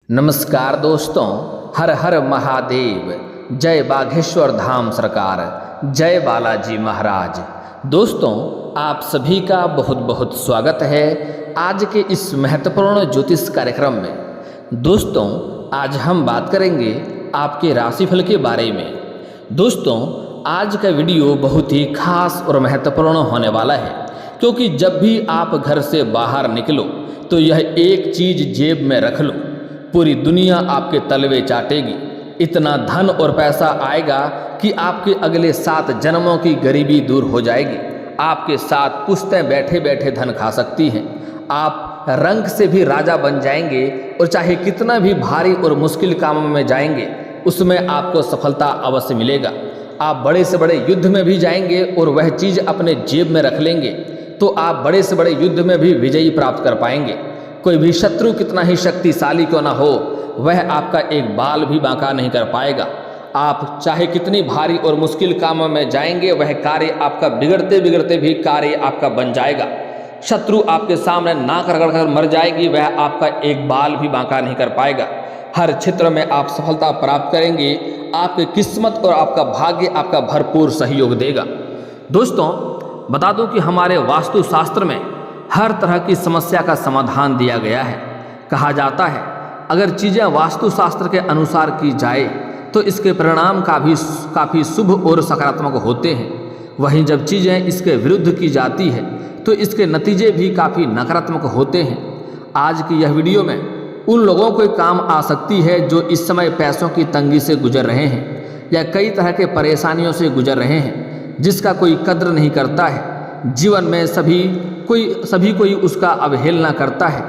नमस्कार दोस्तों, हर हर महादेव, जय बागेश्वर धाम सरकार, जय बालाजी महाराज। दोस्तों, आप सभी का बहुत बहुत स्वागत है आज के इस महत्वपूर्ण ज्योतिष कार्यक्रम में। दोस्तों, आज हम बात करेंगे आपके राशिफल के बारे में। दोस्तों, आज का वीडियो बहुत ही खास और महत्वपूर्ण होने वाला है, क्योंकि जब भी आप घर से बाहर निकलो तो यह एक चीज़ जेब में रख लो, पूरी दुनिया आपके तलवे चाटेगी। इतना धन और पैसा आएगा कि आपके अगले 7 जन्मों की गरीबी दूर हो जाएगी। आपके साथ पुश्तें बैठे बैठे धन खा सकती हैं। आप रंग से भी राजा बन जाएंगे और चाहे कितना भी भारी और मुश्किल कामों में जाएंगे उसमें आपको सफलता अवश्य मिलेगा। आप बड़े से बड़े युद्ध में भी जाएंगे और वह चीज़ अपने जेब में रख लेंगे तो आप बड़े से बड़े युद्ध में भी विजयी प्राप्त कर पाएंगे। कोई भी शत्रु कितना ही शक्तिशाली क्यों ना हो, वह आपका एक बाल भी बांका नहीं कर पाएगा। आप चाहे कितनी भारी और मुश्किल कामों में जाएंगे, वह कार्य आपका बिगड़ते बिगड़ते भी कार्य आपका बन जाएगा। शत्रु आपके सामने नाक रगड़ कर मर जाएगी, वह आपका एक बाल भी बांका नहीं कर पाएगा। हर क्षेत्र में आप सफलता प्राप्त करेंगे। आपकी किस्मत और आपका भाग्य आपका भरपूर सहयोग देगा। दोस्तों, बता दूं कि हमारे वास्तुशास्त्र में हर तरह की समस्या का समाधान दिया गया है। कहा जाता है, अगर चीज़ें वास्तुशास्त्र के अनुसार की जाए तो इसके परिणाम काफ़ी शुभ और सकारात्मक होते हैं। वहीं जब चीज़ें इसके विरुद्ध की जाती है तो इसके नतीजे भी काफ़ी नकारात्मक होते हैं। आज की यह वीडियो में उन लोगों को काम आ सकती है जो इस समय पैसों की तंगी से गुजर रहे हैं या कई तरह के परेशानियों से गुजर रहे हैं, जिसका कोई कद्र नहीं करता है। जीवन में सभी कोई उसका अवहेलना करता है।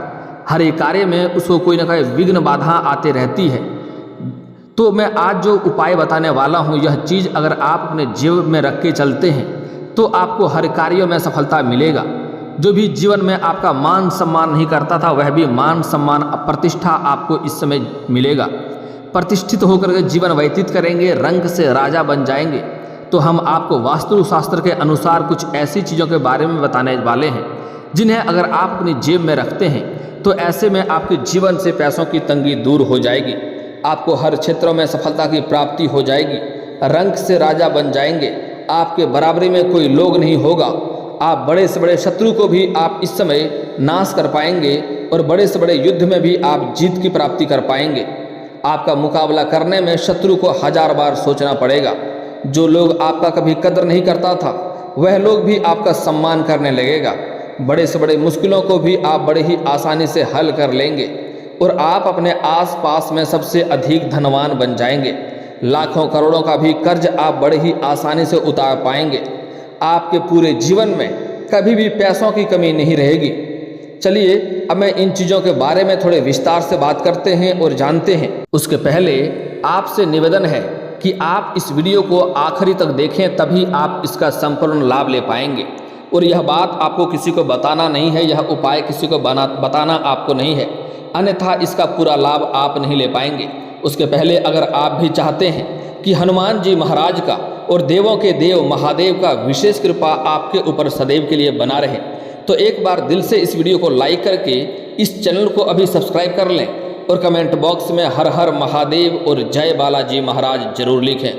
हर एक कार्य में उसको कोई ना कोई विघ्न बाधा आते रहती है। तो मैं आज जो उपाय बताने वाला हूँ, यह चीज़ अगर आप अपने जेब में रख के चलते हैं तो आपको हर कार्यों में सफलता मिलेगा। जो भी जीवन में आपका मान सम्मान नहीं करता था, वह भी मान सम्मान प्रतिष्ठा आपको इस समय मिलेगा। प्रतिष्ठित होकर के जीवन व्यतीत करेंगे, रंग से राजा बन जाएंगे। तो हम आपको वास्तुशास्त्र के अनुसार कुछ ऐसी चीज़ों के बारे में बताने वाले हैं जिन्हें अगर आप अपनी जेब में रखते हैं तो ऐसे में आपके जीवन से पैसों की तंगी दूर हो जाएगी। आपको हर क्षेत्रों में सफलता की प्राप्ति हो जाएगी। रंग से राजा बन जाएंगे। आपके बराबरी में कोई लोग नहीं होगा। आप बड़े से बड़े शत्रु को भी आप इस समय नाश कर पाएंगे और बड़े से बड़े युद्ध में भी आप जीत की प्राप्ति कर पाएंगे। आपका मुकाबला करने में शत्रु को 1000 बार सोचना पड़ेगा। जो लोग आपका कभी कदर नहीं करता था, वह लोग भी आपका सम्मान करने लगेगा। बड़े से बड़े मुश्किलों को भी आप बड़े ही आसानी से हल कर लेंगे और आप अपने आसपास में सबसे अधिक धनवान बन जाएंगे। लाखों करोड़ों का भी कर्ज आप बड़े ही आसानी से उतार पाएंगे। आपके पूरे जीवन में कभी भी पैसों की कमी नहीं रहेगी। चलिए, अब मैं इन चीज़ों के बारे में थोड़े विस्तार से बात करते हैं और जानते हैं। उसके पहले आपसे निवेदन है कि आप इस वीडियो को आखिरी तक देखें, तभी आप इसका संपूर्ण लाभ ले पाएंगे। और यह बात आपको किसी को बताना नहीं है, यह उपाय किसी को बताना आपको नहीं है, अन्यथा इसका पूरा लाभ आप नहीं ले पाएंगे। उसके पहले अगर आप भी चाहते हैं कि हनुमान जी महाराज का और देवों के देव महादेव का विशेष कृपा आपके ऊपर सदैव के लिए बना रहे, तो एक बार दिल से इस वीडियो को लाइक करके इस चैनल को अभी सब्सक्राइब कर लें और कमेंट बॉक्स में हर हर महादेव और जय बालाजी महाराज जरूर लिखें।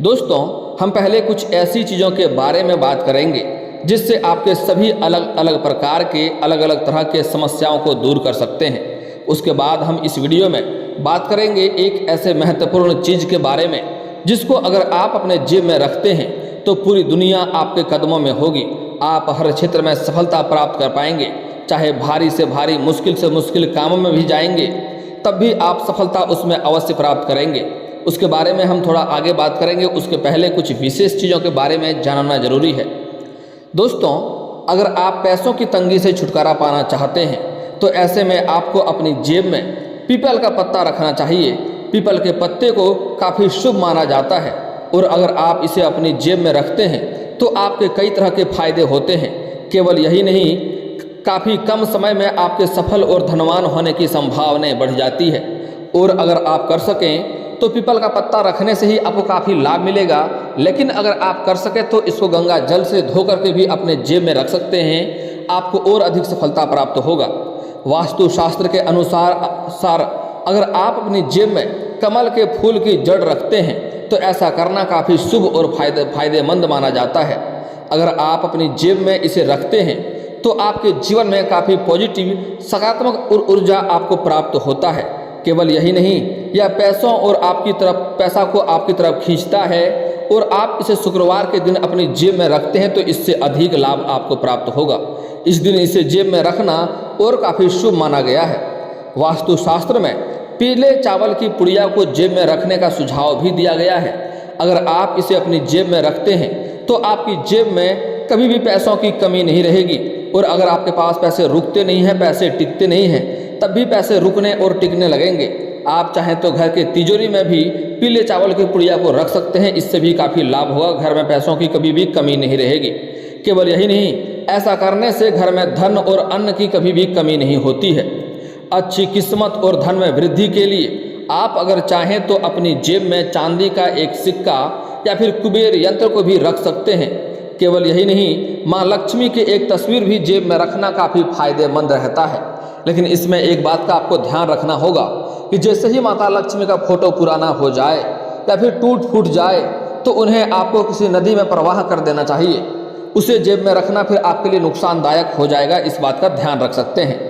दोस्तों, हम पहले कुछ ऐसी चीज़ों के बारे में बात करेंगे जिससे आपके सभी अलग अलग प्रकार के अलग अलग तरह के समस्याओं को दूर कर सकते हैं। उसके बाद हम इस वीडियो में बात करेंगे एक ऐसे महत्वपूर्ण चीज़ के बारे में जिसको अगर आप अपने जेब में रखते हैं तो पूरी दुनिया आपके कदमों में होगी। आप हर क्षेत्र में सफलता प्राप्त कर पाएंगे। चाहे भारी से भारी, मुश्किल से मुश्किल कामों में भी जाएंगे, तब भी आप सफलता उसमें अवश्य प्राप्त करेंगे। उसके बारे में हम थोड़ा आगे बात करेंगे। उसके पहले कुछ विशेष चीज़ों के बारे में जानना जरूरी है। दोस्तों, अगर आप पैसों की तंगी से छुटकारा पाना चाहते हैं तो ऐसे में आपको अपनी जेब में पीपल का पत्ता रखना चाहिए। पीपल के पत्ते को काफ़ी शुभ माना जाता है और अगर आप इसे अपनी जेब में रखते हैं तो आपके कई तरह के फायदे होते हैं। केवल यही नहीं, काफ़ी कम समय में आपके सफल और धनवान होने की संभावनाएं बढ़ जाती है। और अगर आप कर सकें तो पीपल का पत्ता रखने से ही आपको काफ़ी लाभ मिलेगा। लेकिन अगर आप कर सकें तो इसको गंगा जल से धो करके भी अपने जेब में रख सकते हैं। आपको और अधिक सफलता प्राप्त होगा। वास्तुशास्त्र के अनुसार अगर आप अपनी जेब में कमल के फूल की जड़ रखते हैं तो ऐसा करना काफ़ी शुभ और फायदेमंद माना जाता है। अगर आप अपनी जेब में इसे रखते हैं तो आपके जीवन में काफ़ी पॉजिटिव सकारात्मक ऊर्जा आपको प्राप्त होता है। केवल यही नहीं, यह पैसों और पैसा को आपकी तरफ खींचता है और आप इसे शुक्रवार के दिन अपनी जेब में रखते हैं तो इससे अधिक लाभ आपको प्राप्त होगा। इस दिन इसे जेब में रखना और काफ़ी शुभ माना गया है। वास्तुशास्त्र में पीले चावल की पुड़िया को जेब में रखने का सुझाव भी दिया गया है। अगर आप इसे अपनी जेब में रखते हैं तो आपकी जेब में कभी भी पैसों की कमी नहीं रहेगी और अगर आपके पास पैसे रुकते नहीं हैं, पैसे टिकते नहीं हैं, तब भी पैसे रुकने और टिकने लगेंगे। आप चाहें तो घर के तिजोरी में भी पीले चावल की पुड़िया को रख सकते हैं, इससे भी काफ़ी लाभ होगा। घर में पैसों की कभी भी कमी नहीं रहेगी। केवल यही नहीं, ऐसा करने से घर में धन और अन्न की कभी भी कमी नहीं होती है। अच्छी किस्मत और धन में वृद्धि के लिए आप अगर चाहें तो अपनी जेब में चांदी का एक सिक्का या फिर कुबेर यंत्र को भी रख सकते हैं। केवल यही नहीं, माँ लक्ष्मी की एक तस्वीर भी जेब में रखना काफ़ी फायदेमंद रहता है। लेकिन इसमें एक बात का आपको ध्यान रखना होगा कि जैसे ही माता लक्ष्मी का फोटो पुराना हो जाए या फिर टूट फूट जाए तो उन्हें आपको किसी नदी में प्रवाह कर देना चाहिए। उसे जेब में रखना फिर आपके लिए नुकसानदायक हो जाएगा, इस बात का ध्यान रख सकते हैं।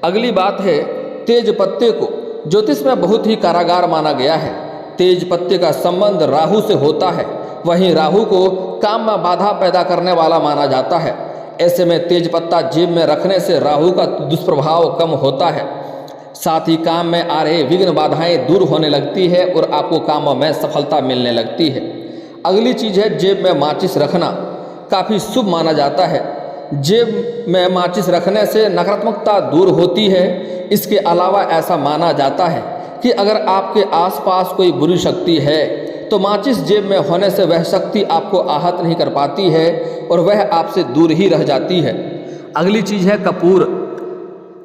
अगली बात है, तेज पत्ते को ज्योतिष में बहुत ही कारागार माना गया है। तेज पत्ते का संबंध राहु से होता है, वहीं राहु को काम में बाधा पैदा करने वाला माना जाता है। ऐसे में तेज पत्ता जेब में रखने से राहु का दुष्प्रभाव कम होता है, साथ ही काम में आ रहे विघ्न बाधाएं दूर होने लगती है और आपको कामों में सफलता मिलने लगती है। अगली चीज़ है, जेब में माचिस रखना काफ़ी शुभ माना जाता है। जेब में माचिस रखने से नकारात्मकता दूर होती है। इसके अलावा ऐसा माना जाता है कि अगर आपके आसपास कोई बुरी शक्ति है तो माचिस जेब में होने से वह शक्ति आपको आहत नहीं कर पाती है और वह आपसे दूर ही रह जाती है। अगली चीज़ है कपूर।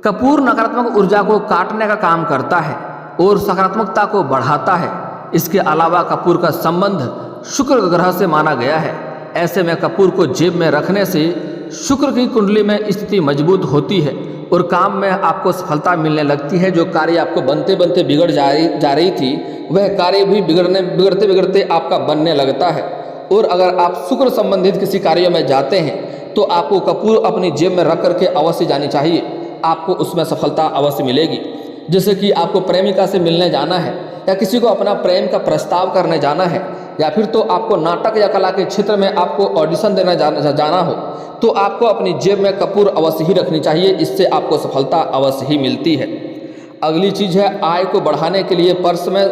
कपूर नकारात्मक ऊर्जा को काटने का काम करता है और सकारात्मकता को बढ़ाता है। इसके अलावा कपूर का संबंध शुक्र ग्रह से माना गया है। ऐसे में कपूर को जेब में रखने से शुक्र की कुंडली में स्थिति मजबूत होती है और काम में आपको सफलता मिलने लगती है। जो कार्य आपको बनते बनते बिगड़ जा रही थी वह कार्य भी बिगड़ते बिगड़ते आपका बनने लगता है। और अगर आप शुक्र संबंधित किसी कार्य में जाते हैं तो आपको कपूर अपनी जेब में रख करके अवश्य जानी चाहिए, आपको उसमें सफलता अवश्य मिलेगी। जैसे कि आपको प्रेमिका से मिलने जाना है या किसी को अपना प्रेम का प्रस्ताव करने जाना है या फिर तो आपको नाटक या कला के क्षेत्र में आपको ऑडिशन देने जाना हो तो आपको अपनी जेब में कपूर अवश्य ही रखनी चाहिए, इससे आपको सफलता अवश्य ही मिलती है। अगली चीज़ है, आय को बढ़ाने के लिए पर्स में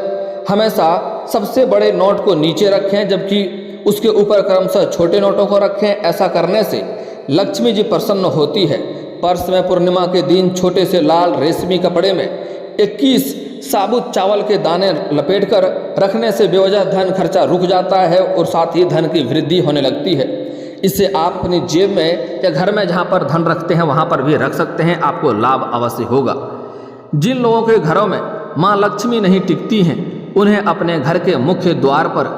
हमेशा सबसे बड़े नोट को नीचे रखें जबकि उसके ऊपर क्रमशः छोटे नोटों को रखें। ऐसा करने से लक्ष्मी जी प्रसन्न होती है। पर्स में पूर्णिमा के दिन छोटे से लाल रेशमी कपड़े में 21 साबुत चावल के दाने लपेटकर रखने से बेवजह धन खर्चा रुक जाता है और साथ ही धन की वृद्धि होने लगती है। इससे आप अपनी जेब में या घर में जहाँ पर धन रखते हैं वहाँ पर भी रख सकते हैं, आपको लाभ अवश्य होगा। जिन लोगों के घरों में माँ लक्ष्मी नहीं टिकती हैं उन्हें अपने घर के मुख्य द्वार पर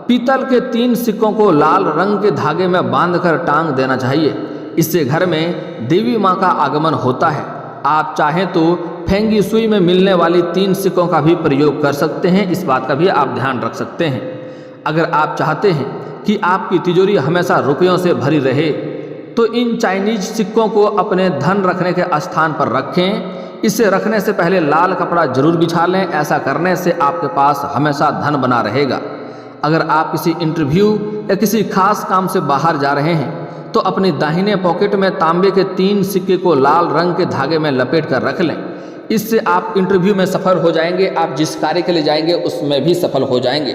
पीतल के 3 सिक्कों को लाल रंग के धागे में बांधकर टांग देना चाहिए। इससे घर में देवी माँ का आगमन होता है। आप चाहें तो फेंगी सुई में मिलने वाली 3 सिक्कों का भी प्रयोग कर सकते हैं, इस बात का भी आप ध्यान रख सकते हैं। अगर आप चाहते हैं कि आपकी तिजोरी हमेशा रुपयों से भरी रहे तो इन चाइनीज सिक्कों को अपने धन रखने के स्थान पर रखें। इसे रखने से पहले लाल कपड़ा जरूर बिछा लें, ऐसा करने से आपके पास हमेशा धन बना रहेगा। अगर आप किसी इंटरव्यू या किसी खास काम से बाहर जा रहे हैं तो अपनी दाहिने पॉकेट में तांबे के 3 सिक्के को लाल रंग के धागे में लपेट कर रख लें। इससे आप इंटरव्यू में सफल हो जाएंगे, आप जिस कार्य के लिए जाएंगे उसमें भी सफल हो जाएंगे।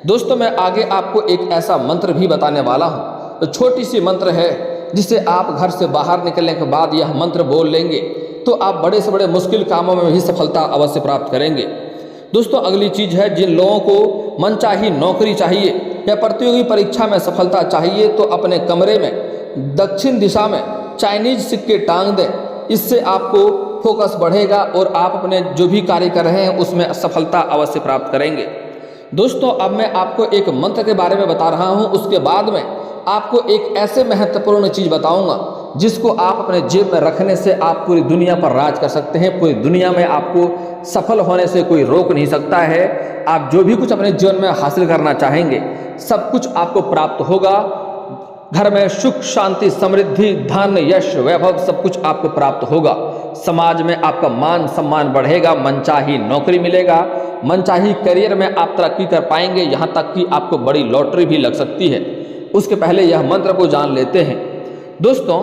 दोस्तों, मैं आगे आपको एक ऐसा मंत्र भी बताने वाला हूँ। तो छोटी सी मंत्र है जिसे आप घर से बाहर निकलने के बाद यह मंत्र बोल लेंगे तो आप बड़े से बड़े मुश्किल कामों में भी सफलता अवश्य प्राप्त करेंगे। दोस्तों, अगली चीज़ है, जिन लोगों को मनचाही नौकरी चाहिए या प्रतियोगी परीक्षा में सफलता चाहिए तो अपने कमरे में दक्षिण दिशा में चाइनीज सिक्के टांग दें। इससे आपको फोकस बढ़ेगा और आप अपने जो भी कार्य कर रहे हैं उसमें सफलता अवश्य प्राप्त करेंगे। दोस्तों, अब मैं आपको एक मंत्र के बारे में बता रहा हूं, उसके बाद में आपको एक ऐसे महत्वपूर्ण चीज़ बताऊंगा जिसको आप अपने जेब में रखने से आप पूरी दुनिया पर राज कर सकते हैं। पूरी दुनिया में आपको सफल होने से कोई रोक नहीं सकता है। आप जो भी कुछ अपने जीवन में हासिल करना चाहेंगे सब कुछ आपको प्राप्त होगा। घर में सुख शांति समृद्धि धन यश वैभव सब कुछ आपको प्राप्त होगा। समाज में आपका मान सम्मान बढ़ेगा, मनचाही नौकरी मिलेगा, मनचाही करियर में आप तरक्की कर पाएंगे, यहाँ तक कि आपको बड़ी लॉटरी भी लग सकती है। उसके पहले यह मंत्र को जान लेते हैं। दोस्तों,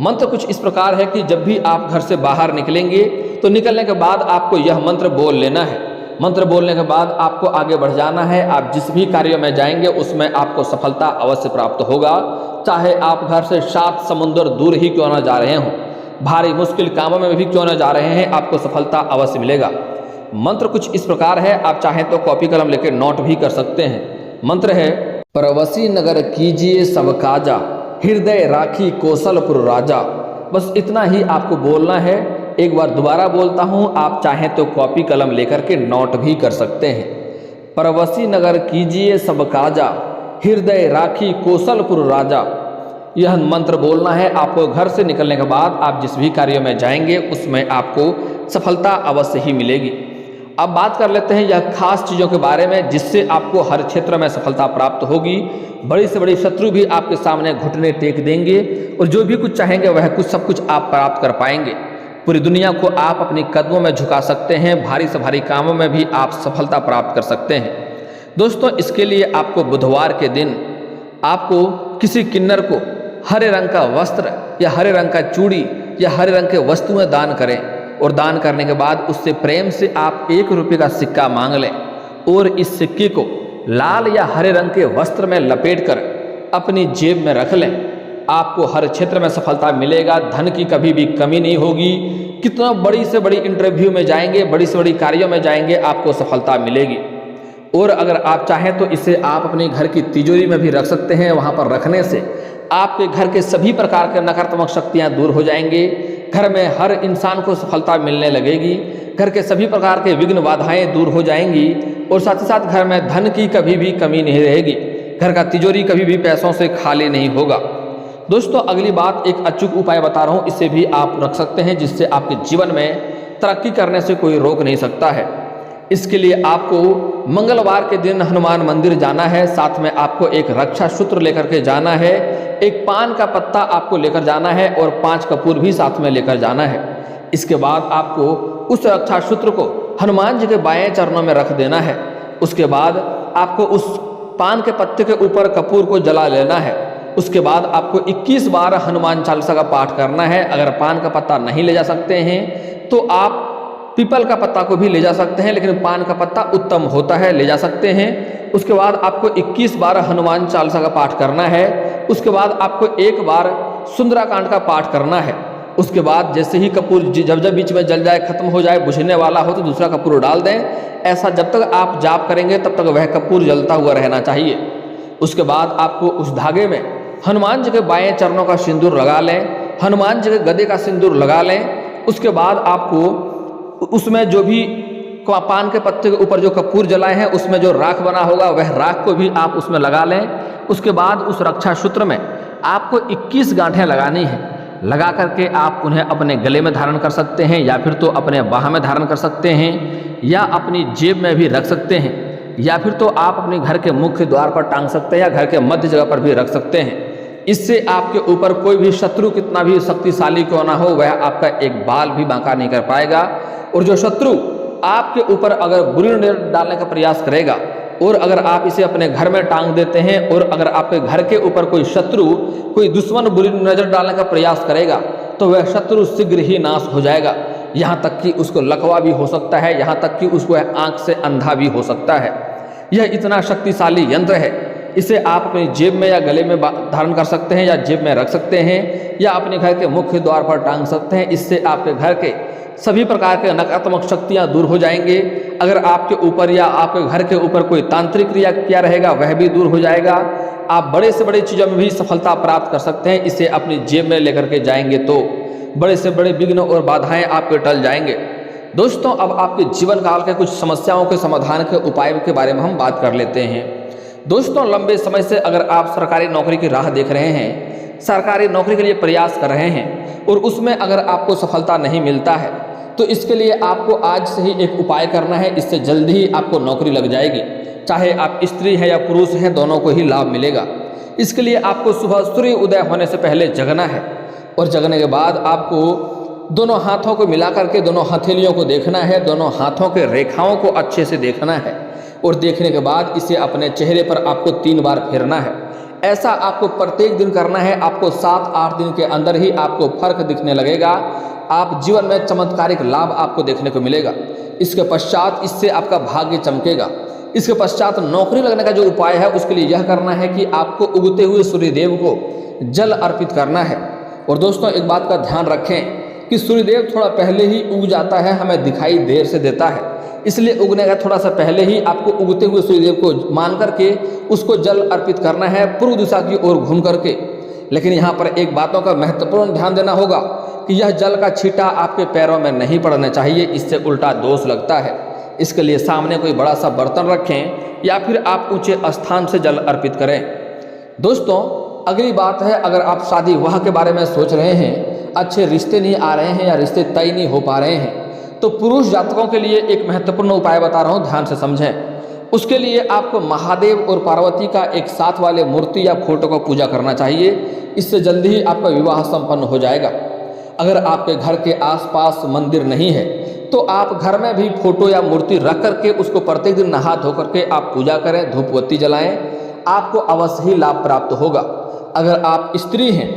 मंत्र कुछ इस प्रकार है कि जब भी आप घर से बाहर निकलेंगे तो निकलने के बाद आपको यह मंत्र बोल लेना है। मंत्र बोलने के बाद आपको आगे बढ़ जाना है। आप जिस भी कार्य में जाएंगे उसमें आपको सफलता अवश्य प्राप्त होगा। चाहे आप घर से 7 समुंदर दूर ही क्यों ना जा रहे हों, भारी मुश्किल कामों में भी क्यों ना जा रहे हैं, आपको सफलता अवश्य मिलेगा। मंत्र कुछ इस प्रकार है, आप चाहें तो कॉपी कलम लेकर नोट भी कर सकते हैं। मंत्र है, परवसी नगर कीजिए सब काजा, हृदय राखी कौशलपुर राजा। बस इतना ही आपको बोलना है। एक बार दोबारा बोलता हूँ, आप चाहें तो कॉपी कलम लेकर के नोट भी कर सकते हैं। परवसी नगर कीजिए सब काजा, हृदय राखी कौशलपुर राजा। यह मंत्र बोलना है। आपको घर से निकलने के बाद आप जिस भी कार्य में जाएंगे उसमें आपको सफलता अवश्य ही मिलेगी। अब बात कर लेते हैं यह खास चीज़ों के बारे में जिससे आपको हर क्षेत्र में सफलता प्राप्त होगी। बड़ी से बड़ी शत्रु भी आपके सामने घुटने टेक देंगे और जो भी कुछ चाहेंगे वह कुछ सब कुछ आप प्राप्त कर पाएंगे। पूरी दुनिया को आप अपने कदमों में झुका सकते हैं। भारी से भारी कामों में भी आप सफलता प्राप्त कर सकते हैं। दोस्तों, इसके लिए आपको बुधवार के दिन आपको किसी किन्नर को हरे रंग का वस्त्र या हरे रंग का चूड़ी या हरे रंग के वस्तुएं दान करें और दान करने के बाद उससे प्रेम से आप 1 रुपये का सिक्का मांग लें और इस सिक्के को लाल या हरे रंग के वस्त्र में लपेटकर अपनी जेब में रख लें। आपको हर क्षेत्र में सफलता मिलेगा, धन की कभी भी कमी नहीं होगी। कितना बड़ी से बड़ी इंटरव्यू में जाएंगे, बड़ी से बड़ी कार्यों में जाएंगे, आपको सफलता मिलेगी। और अगर आप चाहें तो इसे आप अपने घर की तिजोरी में भी रख सकते हैं। वहाँ पर रखने से आपके घर के सभी प्रकार के नकारात्मक शक्तियाँ दूर हो जाएंगे। घर में हर इंसान को सफलता मिलने लगेगी। घर के सभी प्रकार के विघ्न बाधाएं दूर हो जाएंगी और साथ ही साथ घर में धन की कभी भी कमी नहीं रहेगी। घर का तिजोरी कभी भी पैसों से खाली नहीं होगा। दोस्तों, अगली बात एक अचूक उपाय बता रहा हूँ, इसे भी आप रख सकते हैं जिससे आपके जीवन में तरक्की करने से कोई रोक नहीं सकता है। इसके लिए आपको मंगलवार के दिन हनुमान मंदिर जाना है। साथ में आपको एक रक्षा सूत्र लेकर के जाना है, एक पान का पत्ता आपको लेकर जाना है और 5 कपूर भी साथ में लेकर जाना है। इसके बाद आपको उस रक्षा सूत्र को हनुमान जी के बाएं चरणों में रख देना है। उसके बाद आपको उस पान के पत्ते के ऊपर कपूर को जला लेना है। उसके बाद आपको 21 बार हनुमान चालीसा का पाठ करना है। अगर पान का पत्ता नहीं ले जा सकते हैं तो आप पीपल का पत्ता को भी ले जा सकते हैं, लेकिन पान का पत्ता उत्तम होता है, ले जा सकते हैं। उसके बाद आपको 21 बार हनुमान चालीसा का पाठ करना है। उसके बाद आपको 1 बार सुंदराकांड का पाठ करना है। उसके बाद जैसे ही कपूर जब जब बीच में जल जाए, खत्म हो जाए, बुझने वाला हो तो दूसरा कपूर डाल दें। ऐसा जब तक आप जाप करेंगे तब तक वह कपूर जलता हुआ रहना चाहिए। उसके बाद आपको उस धागे में हनुमान जी के बाएं चरणों का सिंदूर लगा लें, हनुमान जी के गदे का सिंदूर लगा लें। उसके बाद आपको उसमें जो भी पान के पत्ते के ऊपर जो कपूर जलाए हैं उसमें जो राख बना होगा वह राख को भी आप उसमें लगा लें। उसके बाद उस रक्षा सूत्र में आपको 21 गांठें लगानी है। लगा करके आप उन्हें अपने गले में धारण कर सकते हैं या फिर तो अपने बाह में धारण कर सकते हैं या अपनी जेब में भी रख सकते हैं या फिर तो आप अपने घर के मुख्य द्वार पर टांग सकते हैं या घर के मध्य जगह पर भी रख सकते हैं। इससे आपके ऊपर कोई भी शत्रु कितना भी शक्तिशाली क्यों ना हो वह आपका एक बाल भी बांका नहीं कर पाएगा। और जो शत्रु आपके ऊपर अगर बुरी नजर डालने का प्रयास करेगा और अगर आप इसे अपने घर में टांग देते हैं और अगर आपके घर के ऊपर कोई शत्रु कोई दुश्मन बुरी नजर डालने का प्रयास करेगा तो वह शत्रु शीघ्र ही नाश हो जाएगा। यहाँ तक कि उसको लकवा भी हो सकता है, यहाँ तक कि उसको आंख से अंधा भी हो सकता है। यह इतना शक्तिशाली यंत्र है। इसे आप अपनी जेब में या गले में धारण कर सकते हैं या जेब में रख सकते हैं या अपने घर के मुख्य द्वार पर टांग सकते हैं। इससे आपके घर के सभी प्रकार के नकारात्मक शक्तियां दूर हो जाएंगे। अगर आपके ऊपर या आपके घर के ऊपर कोई तांत्रिक क्रिया किया रहेगा वह भी दूर हो जाएगा। आप बड़े से बड़ी चीज़ों में भी सफलता प्राप्त कर सकते हैं। इसे अपनी जेब में लेकर के जाएंगे तो बड़े से बड़े विघ्न और बाधाएं आपके टल जाएंगे। दोस्तों, अब आपके जीवन काल के कुछ समस्याओं के समाधान के उपाय के बारे में हम बात कर लेते हैं। दोस्तों, लंबे समय से अगर आप सरकारी नौकरी की राह देख रहे हैं, सरकारी नौकरी के लिए प्रयास कर रहे हैं और उसमें अगर आपको सफलता नहीं मिलता है तो इसके लिए आपको आज से ही एक उपाय करना है। इससे जल्द ही आपको नौकरी लग जाएगी। चाहे आप स्त्री हैं या पुरुष हैं, दोनों को ही लाभ मिलेगा। इसके लिए आपको सुबह सूर्य उदय होने से पहले जगना है और जगने के बाद आपको दोनों हाथों को मिला करके दोनों हथेलियों को देखना है, दोनों हाथों के रेखाओं को अच्छे से देखना है और देखने के बाद इसे अपने चेहरे पर आपको 3 बार फेरना है। ऐसा आपको प्रत्येक दिन करना है। आपको 7-8 दिन के अंदर ही आपको फर्क दिखने लगेगा। आप जीवन में चमत्कारिक लाभ आपको देखने को मिलेगा। इसके पश्चात इससे आपका भाग्य चमकेगा। इसके पश्चात नौकरी लगने का जो उपाय है उसके लिए यह करना है कि आपको उगते हुए सूर्यदेव को जल अर्पित करना है। और दोस्तों एक बात का ध्यान रखें कि सूर्यदेव थोड़ा पहले ही उग जाता है, हमें दिखाई देर से देता है, इसलिए उगने का थोड़ा सा पहले ही आपको उगते हुए सूर्यदेव को मान करके उसको जल अर्पित करना है पूर्व दिशा की ओर घूम करके। लेकिन यहाँ पर एक बातों का महत्वपूर्ण ध्यान देना होगा कि यह जल का छींटा आपके पैरों में नहीं पड़ना चाहिए, इससे उल्टा दोष लगता है। इसके लिए सामने कोई बड़ा सा बर्तन रखें या फिर आप ऊंचे स्थान से जल अर्पित करें। दोस्तों अगली बात है, अगर आप शादी विवाह के बारे में सोच रहे हैं, अच्छे रिश्ते नहीं आ रहे हैं या रिश्ते तय नहीं हो पा रहे हैं, तो पुरुष जातकों के लिए एक महत्वपूर्ण उपाय बता रहा हूँ, ध्यान से समझें। उसके लिए आपको महादेव और पार्वती का एक साथ वाले मूर्ति या फोटो को पूजा करना चाहिए। इससे जल्दी ही आपका विवाह संपन्न हो जाएगा। अगर आपके घर के आसपास मंदिर नहीं है तो आप घर में भी फोटो या मूर्ति रख करके उसको प्रत्येक दिन नहा धो करके आप पूजा करें, धूपबत्ती जलाएं, आपको अवश्य ही लाभ प्राप्त होगा। अगर आप स्त्री हैं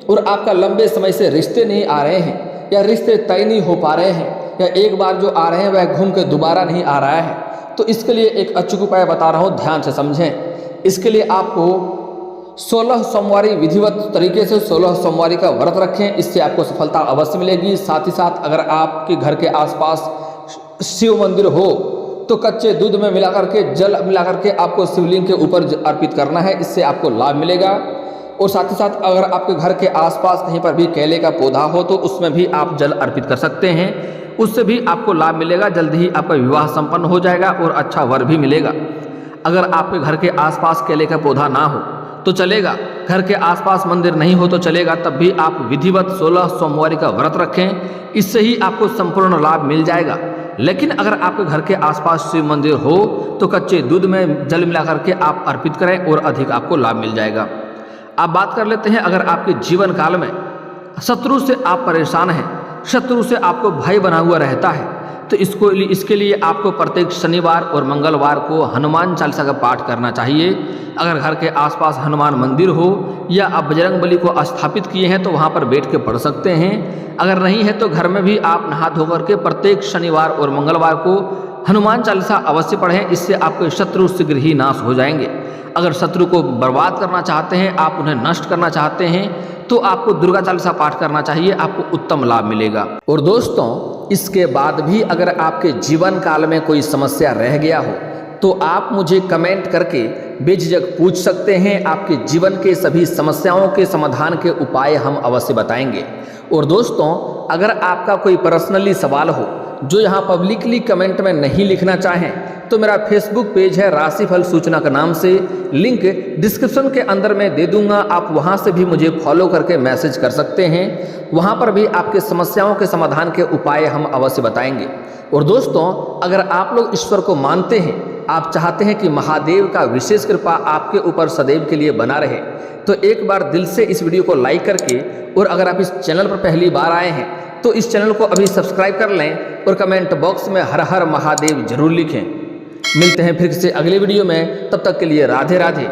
और आपका लंबे समय से रिश्ते नहीं आ रहे हैं या रिश्ते तय नहीं हो पा रहे हैं या एक बार जो आ रहे हैं वह घूम के दोबारा नहीं आ रहा है, तो इसके लिए एक अचूक उपाय बता रहा हूँ, ध्यान से समझें। इसके लिए आपको 16 सोमवारी विधिवत तरीके से 16 सोमवारी का व्रत रखें, इससे आपको सफलता अवश्य मिलेगी। साथ ही साथ अगर आपके घर के आसपास शिव मंदिर हो तो कच्चे दूध में मिला करके जल मिला करके आपको शिवलिंग के ऊपर अर्पित करना है, इससे आपको लाभ मिलेगा। और साथ ही साथ अगर आपके घर के आसपास कहीं पर भी केले का पौधा हो तो उसमें भी आप जल अर्पित कर सकते हैं, उससे भी आपको लाभ मिलेगा। जल्दी ही आपका विवाह संपन्न हो जाएगा और अच्छा वर भी मिलेगा। अगर आपके घर के आसपास केले का पौधा ना हो तो चलेगा, घर के आसपास मंदिर नहीं हो तो चलेगा, तब भी आप विधिवत 16 सोमवारी का व्रत रखें, इससे ही आपको संपूर्ण लाभ मिल जाएगा। लेकिन अगर आपके घर के आसपास शिव मंदिर हो तो कच्चे दूध में जल मिला करके आप अर्पित करें और अधिक आपको लाभ मिल जाएगा। आप बात कर लेते हैं, अगर आपके जीवन काल में शत्रु से आप परेशान हैं, शत्रु से आपको भय बना हुआ रहता है, तो इसके लिए आपको प्रत्येक शनिवार और मंगलवार को हनुमान चालीसा का पाठ करना चाहिए। अगर घर के आसपास हनुमान मंदिर हो या आप बजरंग बली को स्थापित किए हैं तो वहाँ पर बैठ के पढ़ सकते हैं। अगर नहीं है तो घर में भी आप नहा धो करके प्रत्येक शनिवार और मंगलवार को हनुमान चालीसा अवश्य पढ़ें, इससे आपके शत्रु शीघ्र ही नाश हो जाएंगे। अगर शत्रु को बर्बाद करना चाहते हैं, आप उन्हें नष्ट करना चाहते हैं, तो आपको दुर्गा चालीसा पाठ करना चाहिए, आपको उत्तम लाभ मिलेगा। और दोस्तों इसके बाद भी अगर आपके जीवन काल में कोई समस्या रह गया हो तो आप मुझे कमेंट करके बेझिझक पूछ सकते हैं। आपके जीवन के सभी समस्याओं के समाधान के उपाय हम अवश्य बताएंगे। और दोस्तों अगर आपका कोई पर्सनली सवाल हो जो यहाँ पब्लिकली कमेंट में नहीं लिखना चाहें तो मेरा फेसबुक पेज है राशिफल सूचना के नाम से, लिंक डिस्क्रिप्शन के अंदर मैं दे दूंगा, आप वहाँ से भी मुझे फॉलो करके मैसेज कर सकते हैं। वहाँ पर भी आपके समस्याओं के समाधान के उपाय हम अवश्य बताएंगे। और दोस्तों अगर आप लोग ईश्वर को मानते हैं, आप चाहते हैं कि महादेव का विशेष कृपा आपके ऊपर सदैव के लिए बना रहे, तो एक बार दिल से इस वीडियो को लाइक करके, और अगर आप इस चैनल पर पहली बार आए हैं तो इस चैनल को अभी सब्सक्राइब कर लें और कमेंट बॉक्स में हर हर महादेव जरूर लिखें। मिलते हैं फिर से अगले वीडियो में, तब तक के लिए राधे राधे।